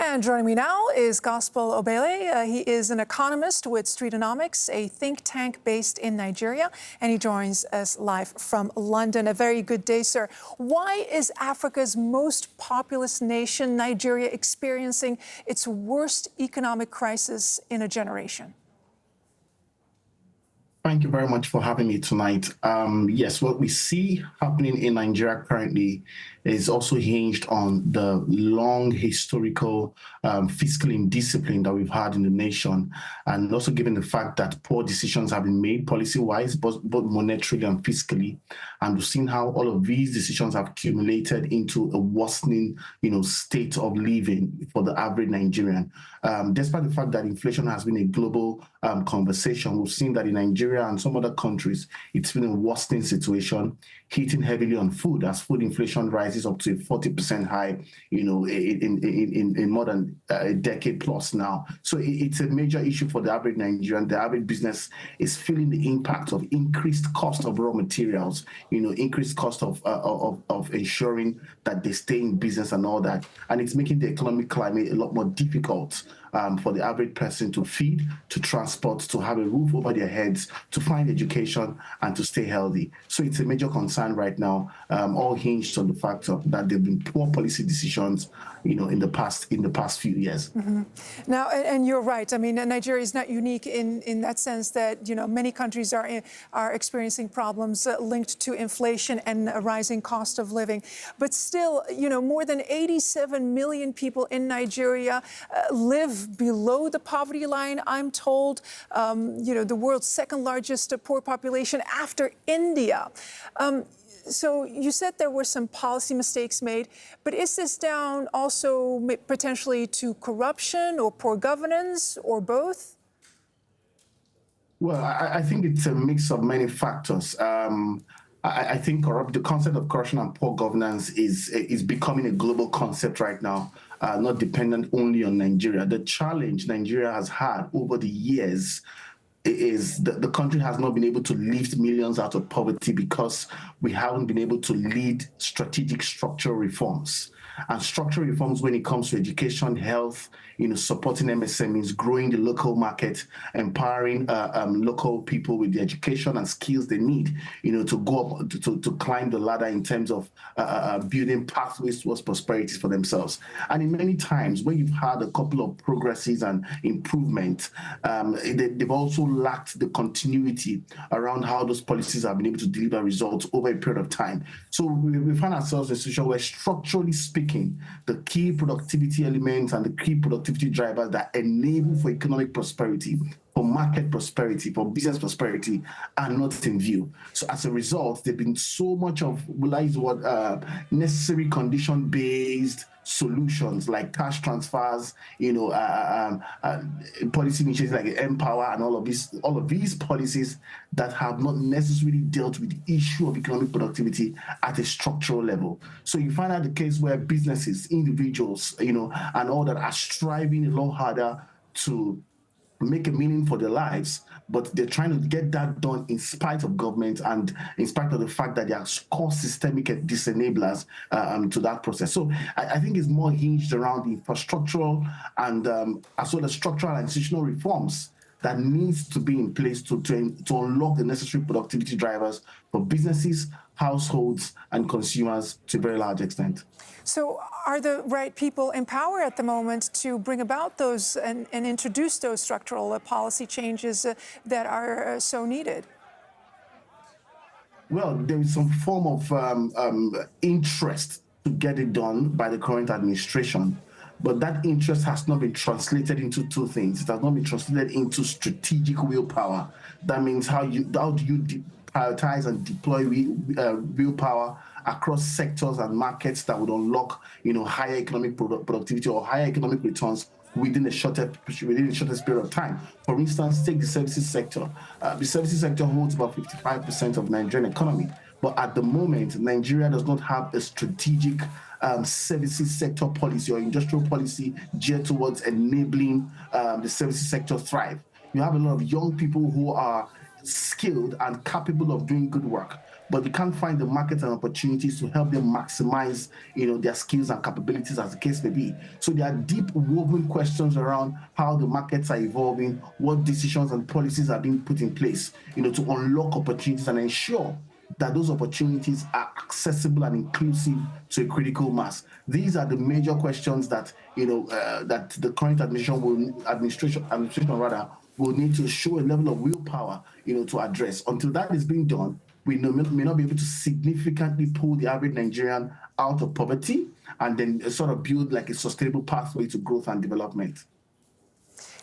And joining me now is Gospel Obele. He is an economist with Streetonomics, a think tank based in Nigeria, and he joins us live from London. A very good day, sir. Why is Africa's most populous nation, Nigeria, experiencing its worst economic crisis in a generation? Thank you very much for having me tonight. Yes, what we see happening in Nigeria currently is also hinged on the long historical fiscal indiscipline that we've had in the nation, and also given the fact that poor decisions have been made policy-wise, both monetarily and fiscally. And we've seen how all of these decisions have accumulated into a worsening, state of living for the average Nigerian. Despite the fact that inflation has been a global conversation, we've seen that in Nigeria and some other countries, it's been a worsening situation, hitting heavily on food as food inflation rises up to a 40% high, in more than a decade plus now. So it's a major issue for the average Nigerian. The average business is feeling the impact of increased cost of raw materials, increased cost of ensuring that they stay in business and all that. And it's making the economic climate a lot more difficult for the average person to feed, to transport, to have a roof over their heads, to find education, and to stay healthy. So it's a major concern right now, all hinged on the fact that there have been poor policy decisions, in the past few years. Mm-hmm. Now, and you're right. I mean, Nigeria is not unique in that sense that many countries are experiencing problems linked to inflation and a rising cost of living. But still, more than 87 million people in Nigeria live below the poverty line, I'm told. The world's second largest poor population after India. So you said there were some policy mistakes made, but is this down also potentially to corruption or poor governance or both? Well, I think it's a mix of many factors. I think the concept of corruption and poor governance is becoming a global concept right now, not dependent only on Nigeria. The challenge Nigeria has had over the years is that the country has not been able to lift millions out of poverty because we haven't been able to lead strategic structural reforms. And structural reforms when it comes to education, health, supporting MSMEs, growing the local market, empowering local people with the education and skills they need, to go up, to climb the ladder in terms of building pathways towards prosperity for themselves. And in many times, when you've had a couple of progresses and improvement, they've also lacked the continuity around how those policies have been able to deliver results over a period of time. So we find ourselves in a situation where, structurally speaking, the key productivity elements and the key productivity drivers that enable for economic prosperity, for market prosperity, for business prosperity are not in view. So as a result, there's been so much of, necessary condition-based solutions like cash transfers, policy initiatives like Empower and all of these policies that have not necessarily dealt with the issue of economic productivity at a structural level. So you find out the case where businesses, individuals, and all that are striving a lot harder to make a meaning for their lives, but they're trying to get that done in spite of government and in spite of the fact that there are core systemic disenablers to that process. So I think it's more hinged around the infrastructural and as well as structural and institutional reforms that needs to be in place to unlock the necessary productivity drivers for businesses, households, and consumers to a very large extent. So are the right people in power at the moment to bring about those and introduce those structural policy changes that are so needed? Well, there is some form of interest to get it done by the current administration. But that interest has not been translated into two things. It has not been translated into strategic willpower. That means how do you prioritize and deploy willpower across sectors and markets that would unlock, higher economic productivity or higher economic returns within the shortest period of time. For instance, take the services sector. The services sector holds about 55% of the Nigerian economy. But at the moment, Nigeria does not have a strategic services sector policy or industrial policy geared towards enabling the services sector thrive. You have a lot of young people who are skilled and capable of doing good work, but we can't find the markets and opportunities to help them maximize, their skills and capabilities, as the case may be. So there are deep woven questions around how the markets are evolving, what decisions and policies are being put in place, to unlock opportunities and ensure that those opportunities are accessible and inclusive to a critical mass. These are the major questions that that the current administration will need to show a level of willpower, to address. Until that is being done, we may not be able to significantly pull the average Nigerian out of poverty and then sort of build like a sustainable pathway to growth and development.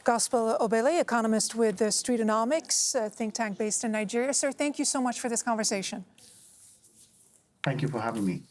Gospel Obele, economist with Streetonomics, a think tank based in Nigeria. Sir, thank you so much for this conversation. Thank you for having me.